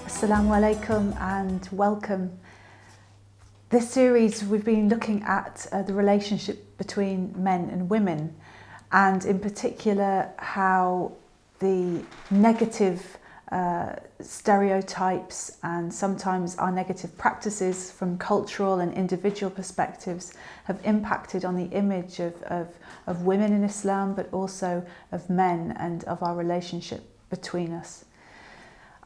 Assalamu alaikum and welcome. This series we've been looking at the relationship between men and women, and in particular how the negative stereotypes and sometimes our negative practices from cultural and individual perspectives have impacted on the image of women in Islam, but also of men and of our relationship between us.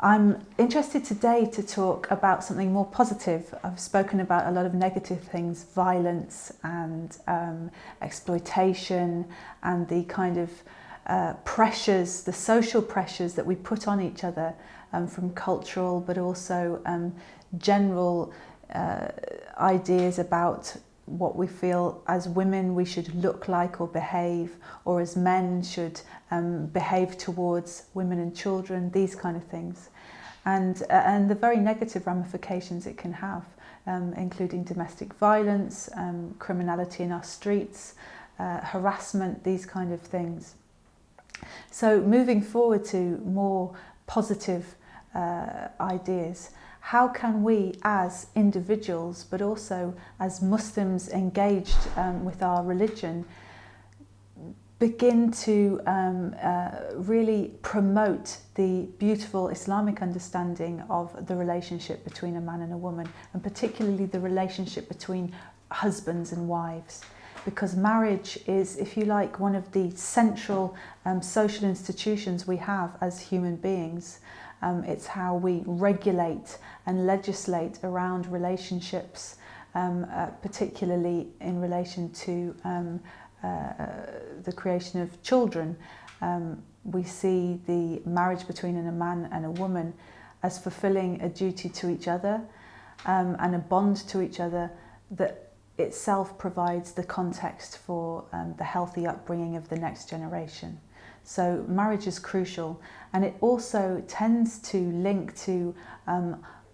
I'm interested today to talk about something more positive. I've spoken about a lot of negative things, violence and exploitation and the kind of pressures, the social pressures that we put on each other from cultural but also general ideas about what we feel as women we should look like or behave, or as men should behave towards women and children, these kind of things. And the very negative ramifications it can have, including domestic violence, criminality in our streets, harassment, these kind of things. So moving forward to more positive ideas, how can we as individuals, but also as Muslims engaged with our religion, begin to really promote the beautiful Islamic understanding of the relationship between a man and a woman, and particularly the relationship between husbands and wives? Because marriage is, if you like, one of the central social institutions we have as human beings. It's how we regulate and legislate around relationships, particularly in relation to the creation of children. We see the marriage between a man and a woman as fulfilling a duty to each other and a bond to each other that itself provides the context for the healthy upbringing of the next generation. So marriage is crucial, and it also tends to link to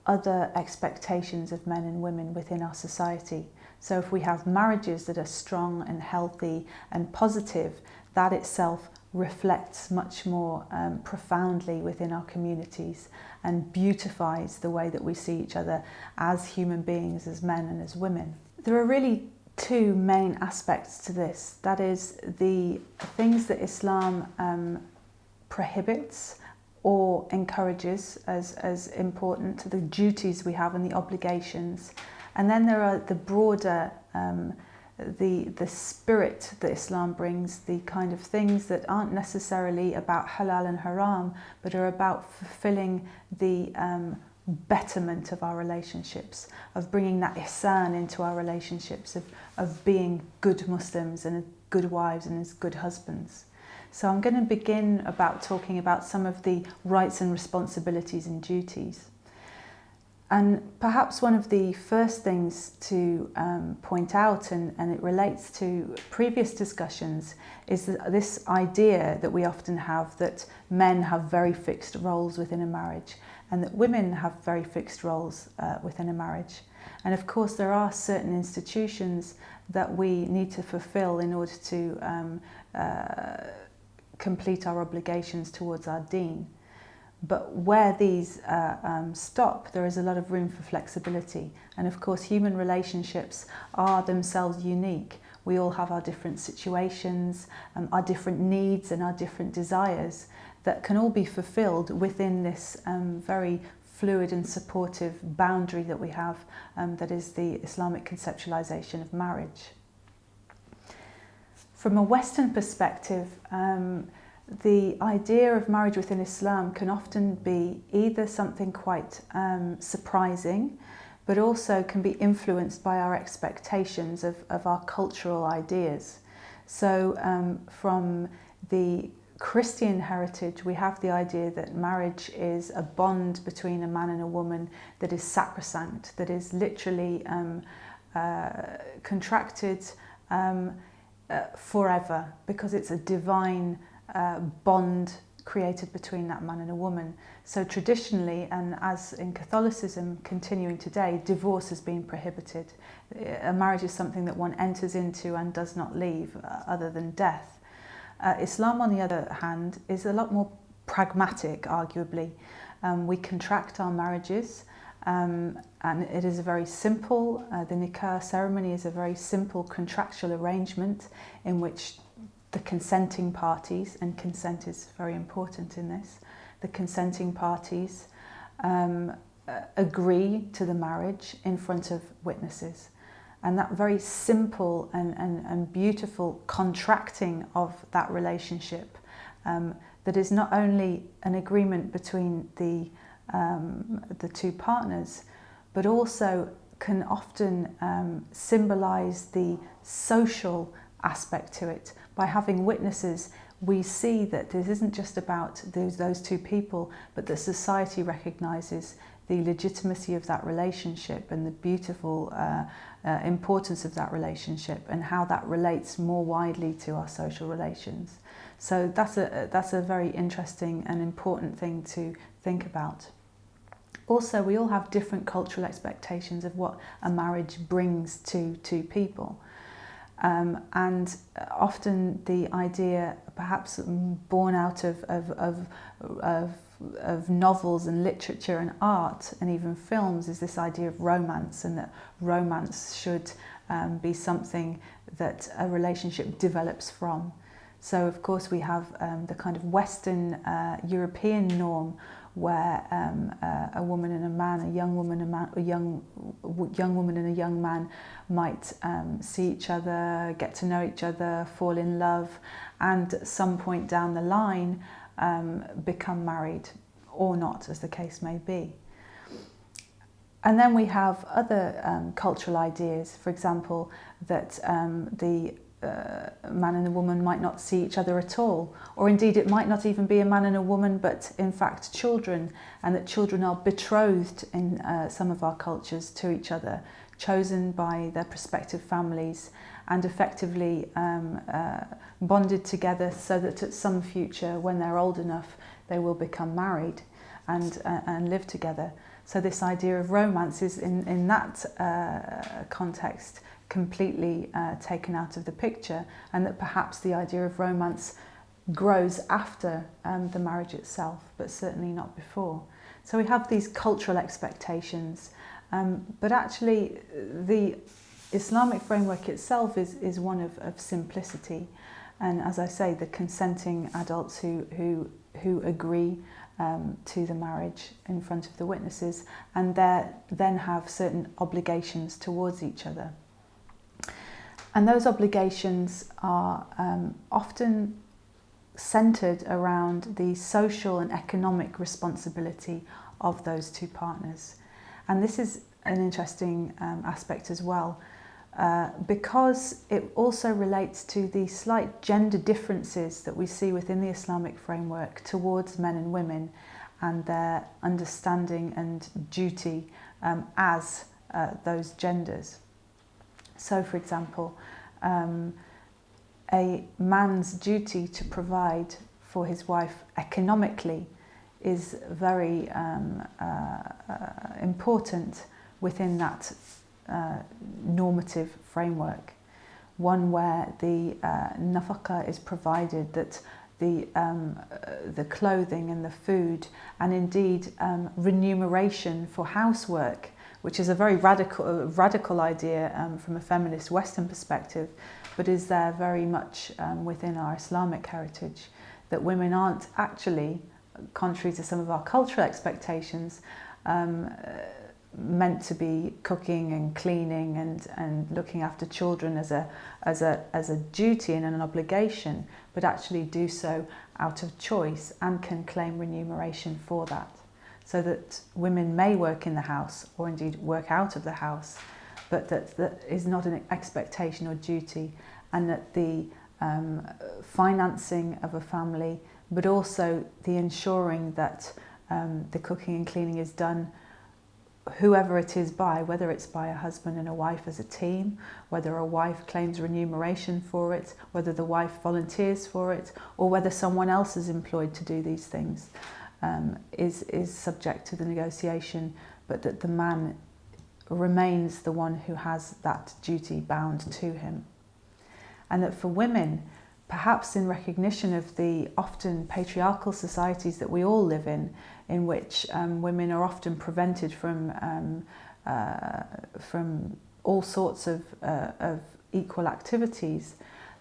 other expectations of men and women within our society. So if we have marriages that are strong and healthy and positive, that itself reflects much more profoundly within our communities and beautifies the way that we see each other as human beings, as men and as women. There are really two main aspects to this. That is the things that Islam prohibits or encourages as important, the duties we have and the obligations. And then there are the broader, the spirit that Islam brings, the kind of things that aren't necessarily about halal and haram, but are about fulfilling the betterment of our relationships, of bringing that ihsan into our relationships, of being good Muslims and good wives and as good husbands. So I'm going to begin about talking about some of the rights and responsibilities and duties. And perhaps one of the first things to point out, and it relates to previous discussions, is this idea that we often have that men have very fixed roles within a marriage and that women have very fixed roles within a marriage. And of course there are certain institutions that we need to fulfill in order to complete our obligations towards our deen. But where these stop, there is a lot of room for flexibility. And of course, human relationships are themselves unique. We all have our different situations, our different needs and our different desires that can all be fulfilled within this very fluid and supportive boundary that we have, that is the Islamic conceptualization of marriage. From a Western perspective, the idea of marriage within Islam can often be either something quite surprising, but also can be influenced by our expectations of our cultural ideas. So from the Christian heritage, we have the idea that marriage is a bond between a man and a woman that is sacrosanct, that is literally contracted forever, because it's a divine bond created between that man and a woman. So traditionally, and as in Catholicism continuing today, divorce has been prohibited. A marriage is something that one enters into and does not leave other than death. Islam, on the other hand, is a lot more pragmatic, arguably. We contract our marriages, and it is a very simple, the nikah ceremony is a very simple contractual arrangement in which the consenting parties, and consent is very important in this, the consenting parties agree to the marriage in front of witnesses. And that very simple and beautiful contracting of that relationship that is not only an agreement between the two partners, but also can often symbolize the social aspect to it. By having witnesses, we see that this isn't just about those two people, but that society recognizes the legitimacy of that relationship and the beautiful importance of that relationship and how that relates more widely to our social relations. So that's a very interesting and important thing to think about. Also, we all have different cultural expectations of what a marriage brings to two people. And often the idea, perhaps born out of novels and literature and art and even films, is this idea of romance, and that romance should be something that a relationship develops from. So of course we have the kind of Western European norm where a woman and a man, a young woman and a young man might see each other, get to know each other, fall in love, and at some point down the line become married or not, as the case may be. And then we have other cultural ideas, for example, that the man and a woman might not see each other at all, or indeed it might not even be a man and a woman, but in fact children, and that children are betrothed in some of our cultures to each other, chosen by their prospective families and effectively bonded together so that at some future, when they're old enough, they will become married and live together. So this idea of romance is in that context completely taken out of the picture, and that perhaps the idea of romance grows after the marriage itself, but certainly not before. So we have these cultural expectations, but actually the Islamic framework itself is one of simplicity, and as I say, the consenting adults who agree to the marriage in front of the witnesses, and then have certain obligations towards each other. And those obligations are often centered around the social and economic responsibility of those two partners. And this is an interesting aspect as well, because it also relates to the slight gender differences that we see within the Islamic framework towards men and women and their understanding and duty as those genders. So, for example, a man's duty to provide for his wife economically is very important within that normative framework. One where the nafaqah is provided, that the clothing and the food, and indeed remuneration for housework, which is a very radical idea from a feminist Western perspective, but is there very much within our Islamic heritage, that women aren't actually, contrary to some of our cultural expectations, meant to be cooking and cleaning and looking after children as a duty and an obligation, but actually do so out of choice and can claim remuneration for that. So that women may work in the house or indeed work out of the house, but that is not an expectation or duty, and that the financing of a family, but also the ensuring that the cooking and cleaning is done, whoever it is by, whether it's by a husband and a wife as a team, whether a wife claims remuneration for it, whether the wife volunteers for it, or whether someone else is employed to do these things. Is subject to the negotiation, but that the man remains the one who has that duty bound to him. And that for women, perhaps in recognition of the often patriarchal societies that we all live in which women are often prevented from all sorts of equal activities,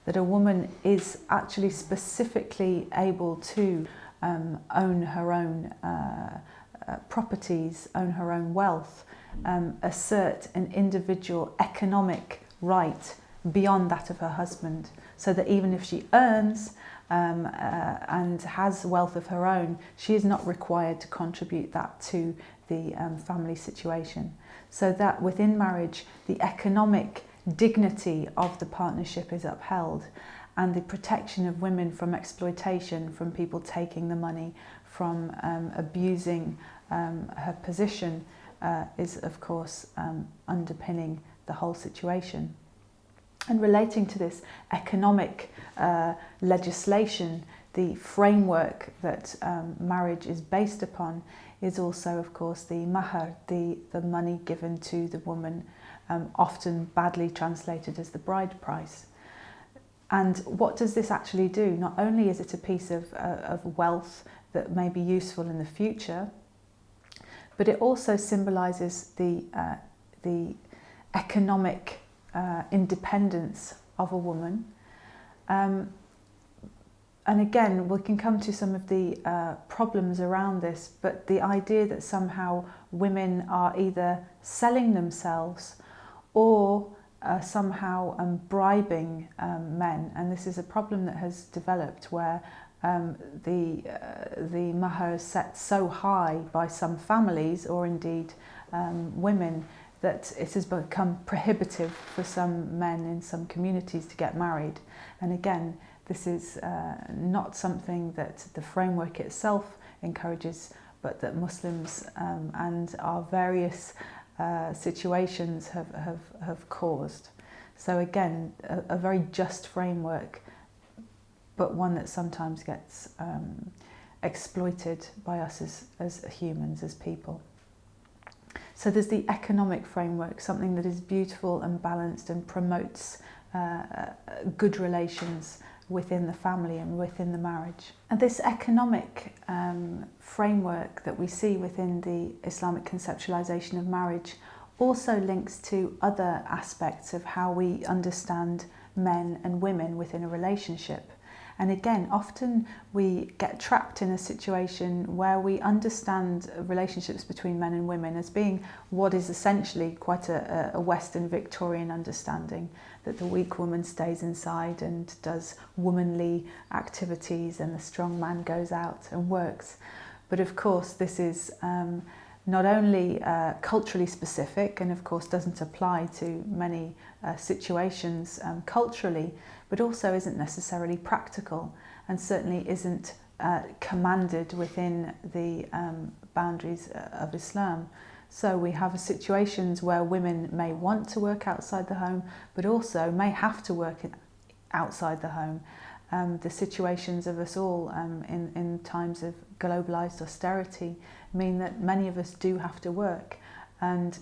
that a woman is actually specifically able to own her own properties, own her own wealth, assert an individual economic right beyond that of her husband, so that even if she earns and has wealth of her own, she is not required to contribute that to the family situation. So that within marriage, the economic dignity of the partnership is upheld, and the protection of women from exploitation, from people taking the money, from abusing her position is of course underpinning the whole situation. And relating to this economic legislation, the framework that marriage is based upon is also, of course, the mahar, the money given to the woman, often badly translated as the bride price. And what does this actually do? Not only is it a piece of wealth that may be useful in the future, but it also symbolises the economic independence of a woman. And again, we can come to some of the problems around this, but the idea that somehow women are either selling themselves or somehow bribing men, and this is a problem that has developed where the mahar is set so high by some families or indeed women that it has become prohibitive for some men in some communities to get married. And again, this is not something that the framework itself encourages, but that Muslims and our various situations have caused. So again, a very just framework, but one that sometimes gets exploited by us as humans, as people. So there's the economic framework, something that is beautiful and balanced and promotes good relations within the family and within the marriage. And this economic framework that we see within the Islamic conceptualization of marriage also links to other aspects of how we understand men and women within a relationship. And again, often we get trapped in a situation where we understand relationships between men and women as being what is essentially quite a Western Victorian understanding, that the weak woman stays inside and does womanly activities and the strong man goes out and works. But of course, this is not only culturally specific and of course doesn't apply to many situations culturally, but also isn't necessarily practical and certainly isn't commanded within the boundaries of Islam. So we have situations where women may want to work outside the home, but also may have to work outside the home. The situations of us all in times of globalized austerity mean that many of us do have to work, and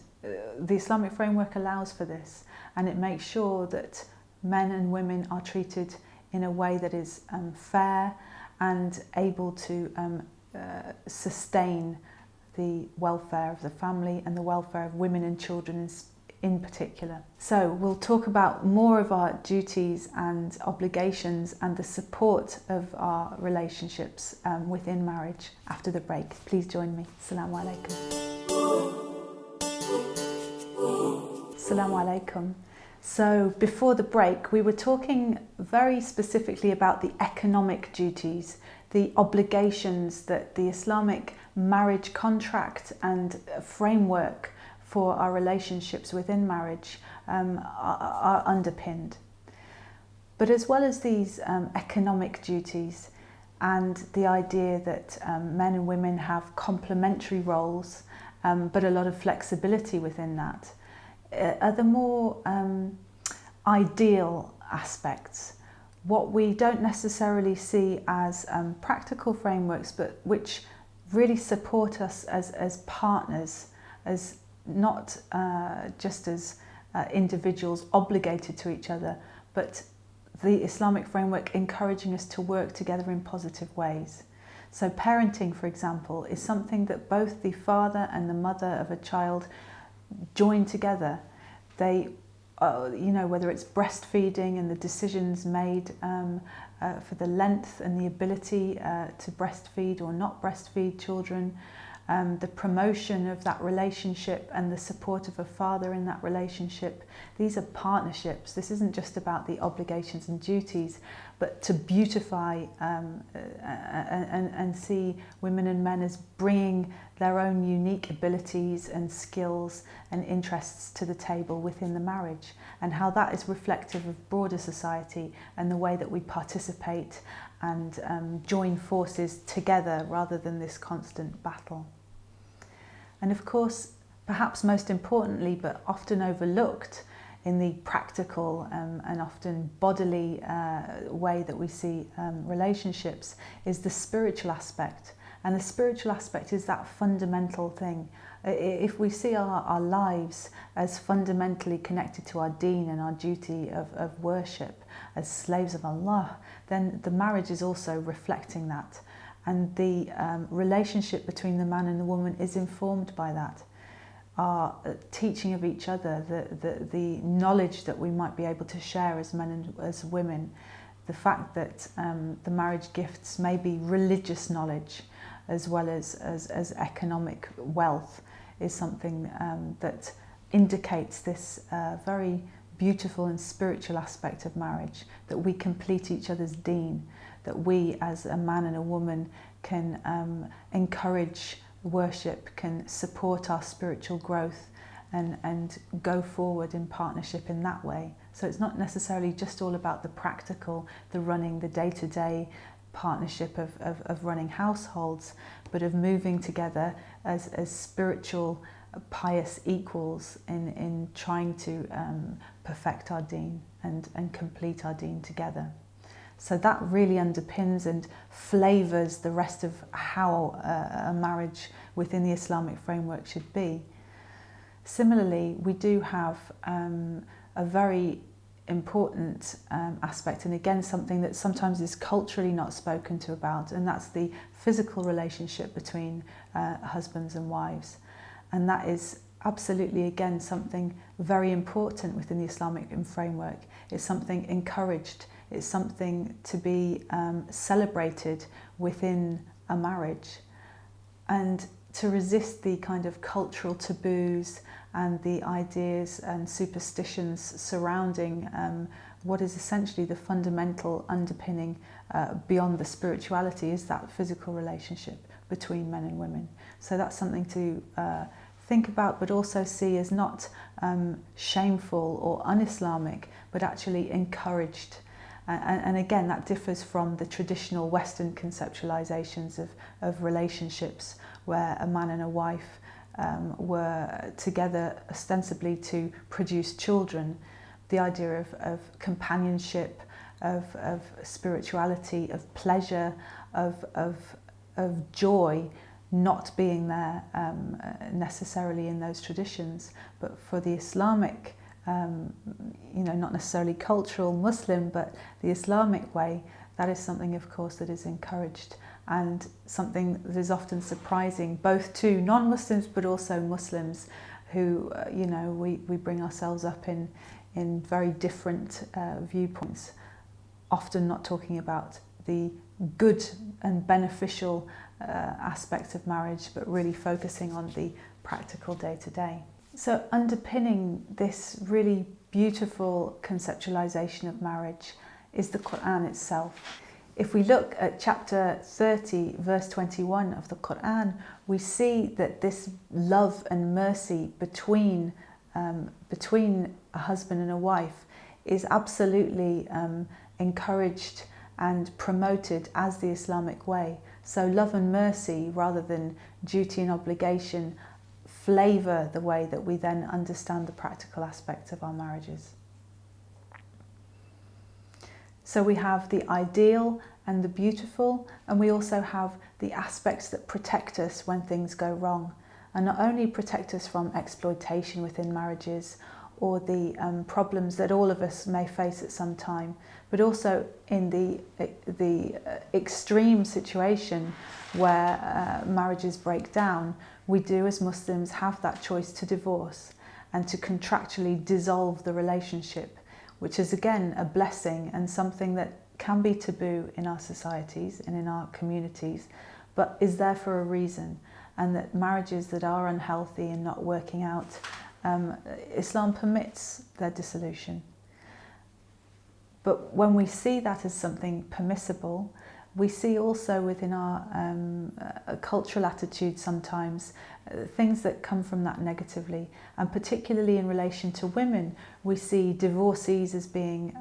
the Islamic framework allows for this, and it makes sure that men and women are treated in a way that is fair and able to sustain the welfare of the family and the welfare of women and children in particular. So we'll talk about more of our duties and obligations and the support of our relationships within marriage after the break. Please join me. Assalamu alaikum. Assalamu alaikum. So before the break, we were talking very specifically about the economic duties, the obligations that the Islamic marriage contract and framework for our relationships within marriage are underpinned. But as well as these economic duties and the idea that men and women have complementary roles, but a lot of flexibility within that, are the more ideal aspects, what we don't necessarily see as practical frameworks, but which really support us as partners, as not just as individuals obligated to each other, but the Islamic framework encouraging us to work together in positive ways. So parenting, for example, is something that both the father and the mother of a child join together. They, whether it's breastfeeding and the decisions made for the length and the ability to breastfeed or not breastfeed children, the promotion of that relationship and the support of a father in that relationship. These are partnerships. This isn't just about the obligations and duties, but to beautify and see women and men as bringing their own unique abilities and skills and interests to the table within the marriage, and how that is reflective of broader society and the way that we participate and join forces together rather than this constant battle. And of course, perhaps most importantly, but often overlooked in the practical and often bodily way that we see relationships, is the spiritual aspect. And the spiritual aspect is that fundamental thing. If we see our lives as fundamentally connected to our deen and our duty of worship as slaves of Allah, then the marriage is also reflecting that. And the relationship between the man and the woman is informed by that. Our teaching of each other, the knowledge that we might be able to share as men and as women, the fact that the marriage gifts may be religious knowledge as well as economic wealth, is something that indicates this very beautiful and spiritual aspect of marriage, that we complete each other's deen, that we as a man and a woman can encourage worship, can support our spiritual growth and go forward in partnership in that way. So it's not necessarily just all about the practical, the running, the day-to-day partnership of running households, but of moving together as spiritual, pious equals in trying to perfect our deen and complete our deen together. So that really underpins and flavours the rest of how a marriage within the Islamic framework should be. Similarly, we do have a very important aspect, and again something that sometimes is culturally not spoken to about, and that's the physical relationship between husbands and wives. And that is absolutely, again, something very important within the Islamic framework. It's something encouraged. It's something to be celebrated within a marriage. And to resist the kind of cultural taboos and the ideas and superstitions surrounding what is essentially the fundamental underpinning beyond the spirituality is that physical relationship between men and women. So that's something to think about, but also see as not shameful or un-Islamic, but actually encouraged. And again, that differs from the traditional Western conceptualizations of relationships, where a man and a wife were together ostensibly to produce children. The idea of companionship, of spirituality, of pleasure, of joy not being there necessarily in those traditions. But for the Islamic, not necessarily cultural Muslim, but the Islamic way, that is something, of course, that is encouraged, and something that is often surprising both to non-Muslims but also Muslims who, we bring ourselves up in very different viewpoints, often not talking about the good and beneficial aspects of marriage, but really focusing on the practical day-to-day. So underpinning this really beautiful conceptualization of marriage is the Quran itself. If we look at chapter 30, verse 21 of the Quran, we see that this love and mercy between a husband and a wife is absolutely encouraged and promoted as the Islamic way. So love and mercy, rather than duty and obligation, flavour the way that we then understand the practical aspects of our marriages. So we have the ideal and the beautiful, and we also have the aspects that protect us when things go wrong, and not only protect us from exploitation within marriages or the problems that all of us may face at some time, but also in the extreme situation where marriages break down, we do as Muslims have that choice to divorce and to contractually dissolve the relationship, which is again a blessing and something that can be taboo in our societies and in our communities, but is there for a reason. And that marriages that are unhealthy and not working out, Islam permits their dissolution. But when we see that as something permissible, we see also within our cultural attitude sometimes things that come from that negatively, and particularly in relation to women, we see divorcees as being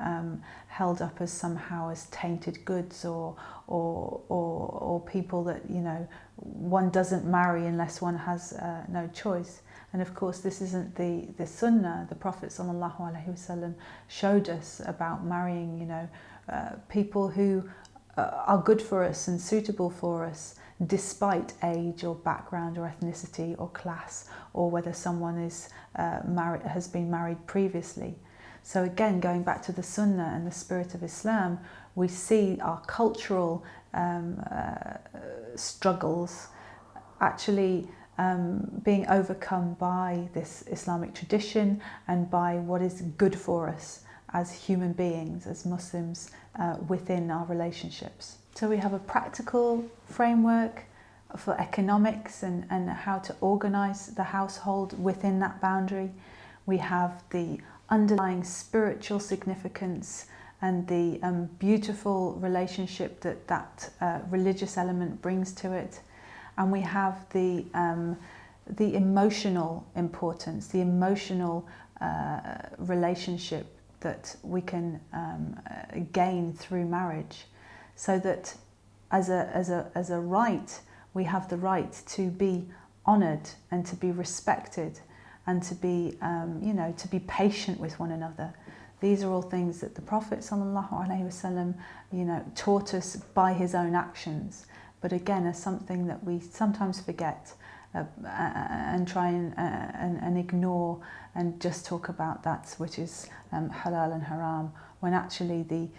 held up as somehow as tainted goods, or people that, you know, one doesn't marry unless one has no choice. And of course, this isn't the Sunnah. The Prophet ﷺ showed us about marrying, you know, people who are good for us and suitable for us, despite age or background or ethnicity or class, or whether someone is has been married previously. So again, going back to the Sunnah and the spirit of Islam, we see our cultural struggles actually being overcome by this Islamic tradition and by what is good for us as human beings, as Muslims, within our relationships. So we have a practical framework for economics and how to organise the household within that boundary. We have the underlying spiritual significance and the beautiful relationship that religious element brings to it. And we have the emotional importance, the emotional relationship that we can gain through marriage, so that as a right, we have the right to be honoured and to be respected and to be to be patient with one another. These are all things that the Prophet ﷺ, taught us by his own actions, but again as something that we sometimes forget and try and ignore and just talk about that which is halal and haram, when actually the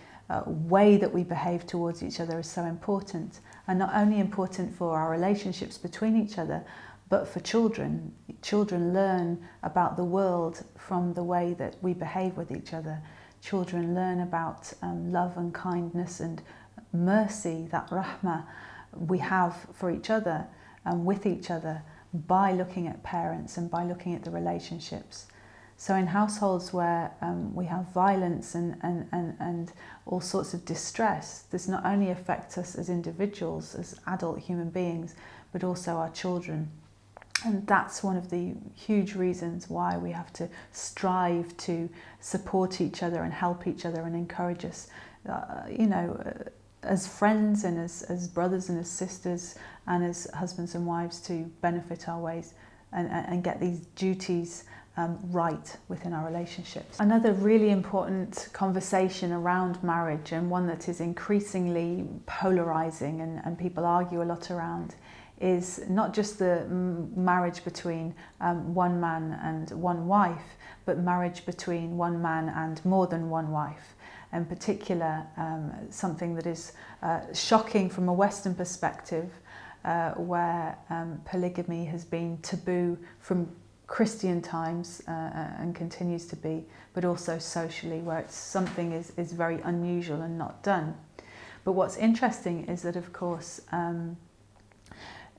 way that we behave towards each other is so important, and not only important for our relationships between each other, but for children. Children learn about the world from the way that we behave with each other. Children learn about love and kindness and mercy, that rahmah we have for each other and with each other, by looking at parents and by looking at the relationships. So in households where we have violence and all sorts of distress, this not only affects us as individuals, as adult human beings, but also our children. And that's one of the huge reasons why we have to strive to support each other and help each other and encourage us, as friends and as brothers and as sisters and as husbands and wives, to benefit our ways and get these duties right within our relationships. Another really important conversation around marriage, and one that is increasingly polarizing and people argue a lot around, is not just the marriage between one man and one wife, but marriage between one man and more than one wife. In particular, something that is shocking from a Western perspective, where polygamy has been taboo from Christian times and continues to be, but also socially, where it's something is very unusual and not done. But what's interesting is that, of course,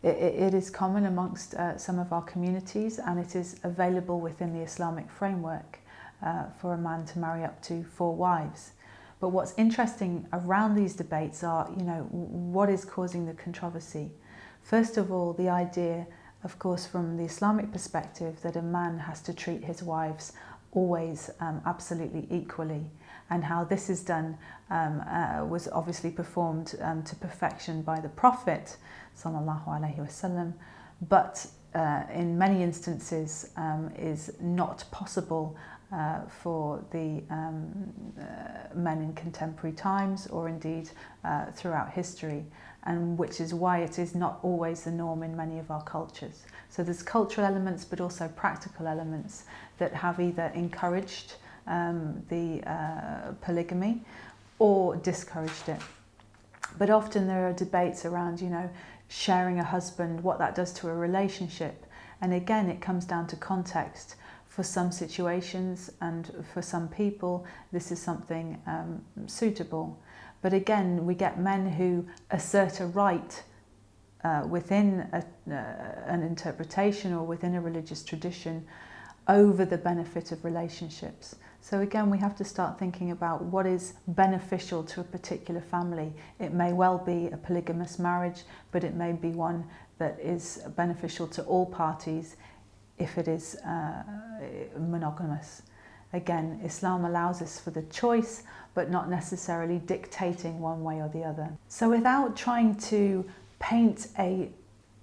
it is common amongst some of our communities, and it is available within the Islamic framework for a man to marry up to 4 wives. But what's interesting around these debates are, what is causing the controversy? First of all, the idea, of course, from the Islamic perspective, that a man has to treat his wives always absolutely equally, and how this is done was obviously performed to perfection by the Prophet ﷺ, but in many instances is not possible for the men in contemporary times, or indeed throughout history. and which is why it is not always the norm in many of our cultures. So there's cultural elements, but also practical elements that have either encouraged the polygamy or discouraged it. But often there are debates around, sharing a husband, what that does to a relationship. And again, it comes down to context. For some situations and for some people, this is something suitable. But again, we get men who assert a right within an interpretation or within a religious tradition over the benefit of relationships. So again, we have to start thinking about what is beneficial to a particular family. It may well be a polygamous marriage, but it may be one that is beneficial to all parties if it is monogamous. Again, Islam allows us for the choice, but not necessarily dictating one way or the other. So without trying to paint a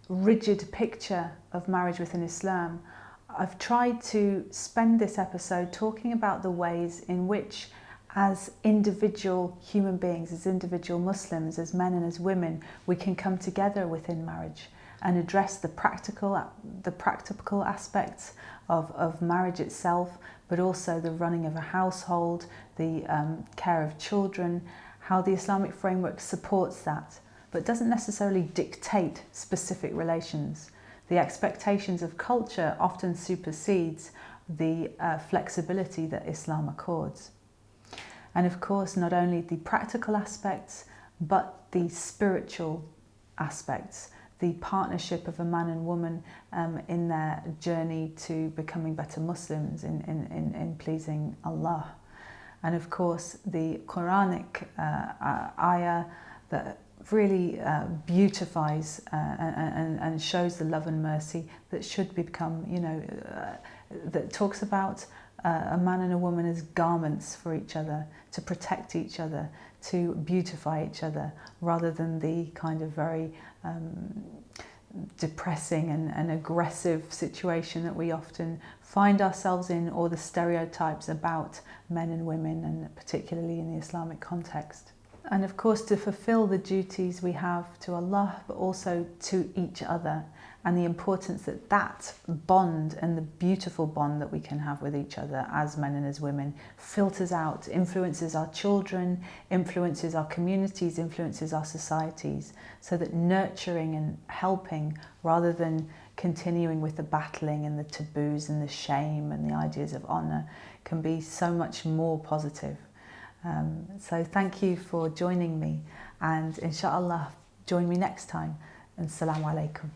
rigid picture of marriage within Islam, I've tried to spend this episode talking about the ways in which, as individual human beings, as individual Muslims, as men and as women, we can come together within marriage and address the practical aspects of marriage itself, but also the running of a household, the care of children, how the Islamic framework supports that, but doesn't necessarily dictate specific relations. The expectations of culture often supersedes the flexibility that Islam accords. And of course, not only the practical aspects, but the spiritual aspects, the partnership of a man and woman in their journey to becoming better Muslims, in pleasing Allah. And of course, the Quranic ayah that really beautifies and shows the love and mercy that should become, that talks about a man and a woman as garments for each other, to protect each other, to beautify each other, rather than the kind of very depressing and aggressive situation that we often find ourselves in, or the stereotypes about men and women, and particularly in the Islamic context. And of course, to fulfill the duties we have to Allah, but also to each other, and the importance that that bond and the beautiful bond that we can have with each other as men and as women filters out, influences our children, influences our communities, influences our societies, so that nurturing and helping, rather than continuing with the battling and the taboos and the shame and the ideas of honour, can be so much more positive. So thank you for joining me, and inshallah join me next time, and Assalamu alaikum.